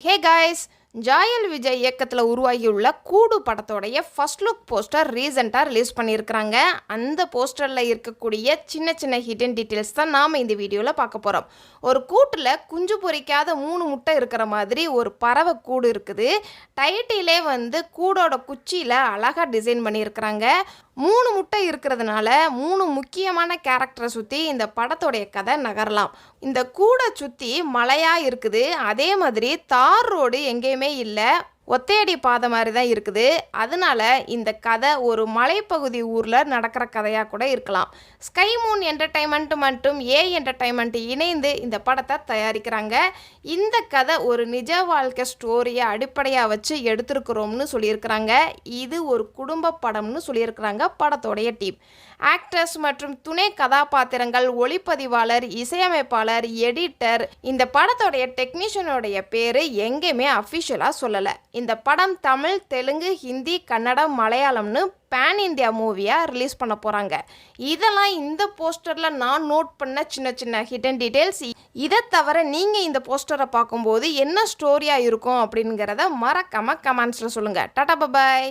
Hey guys, Joel Vijay இயக்கத்தில் உருவாகியுள்ள கூடு படத்தோடைய ஃபர்ஸ்ட் லுக் போஸ்டர் ரீசெண்டாக ரிலீஸ் பண்ணியிருக்கிறாங்க. அந்த போஸ்டரில் இருக்கக்கூடிய சின்ன சின்ன ஹிடன் டீட்டெயில்ஸ் தான் நாம் இந்த வீடியோவில் பார்க்க போகிறோம். ஒரு கூட்டில் குஞ்சு பொரிக்காத 3 முட்டை இருக்கிற மாதிரி ஒரு பறவை கூடு இருக்குது. டைட்டிலே கூடோட குச்சியில் அழகாக டிசைன் பண்ணியிருக்கிறாங்க. 3 முட்டை இருக்கிறதுனால 3 முக்கியமான கேரக்டரை சுற்றி இந்த படத்தோடைய கதை நகரலாம். இந்த கூடை சுற்றி மலையாக இருக்குது. அதே மாதிரி தார் ரோடு எங்கேயுமே இல்லை, ஒத்தையடி பாதை மாதிரி தான் இருக்குது. அதனால இந்த கதை ஒரு மலைப்பகுதி ஊரில் நடக்கிற கதையாக கூட இருக்கலாம். ஸ்கை மூன் என்டர்டைன்மெண்ட் மற்றும் ஏ என்டர்டைன்மெண்ட் இணைந்து இந்த படத்தை தயாரிக்கிறாங்க. இந்த கதை ஒரு நிஜ வாழ்க்கை ஸ்டோரியை அடிப்படையாக வச்சு எடுத்திருக்கிறோம்னு சொல்லியிருக்கிறாங்க. இது ஒரு குடும்ப படம்னு சொல்லியிருக்கிறாங்க படத்தோடைய டீம். ஆக்டர்ஸ் மற்றும் துணை கதாபாத்திரங்கள், ஒளிப்பதிவாளர், இசையமைப்பாளர், எடிட்டர், இந்த படத்தோடைய டெக்னீஷியனுடைய பேர் எங்கேயுமே அஃபிஷியலாக சொல்லலை. இந்த படம் தமிழ், தெலுங்கு, ஹிந்தி, கன்னடம், மலையாளம்னு பேன் இந்தியா மூவியாக ரிலீஸ் பண்ண போகிறாங்க. இதெல்லாம் இந்த போஸ்டரில் நான் நோட் பண்ண சின்ன சின்ன ஹிடன் டீட்டெயில்ஸ். இதை தவிர நீங்கள் இந்த போஸ்டரை பார்க்கும்போது என்ன ஸ்டோரியாக இருக்கும் அப்படிங்கிறத மறக்காமல் கமெண்ட்ஸில் சொல்லுங்கள். டாடா பாய்.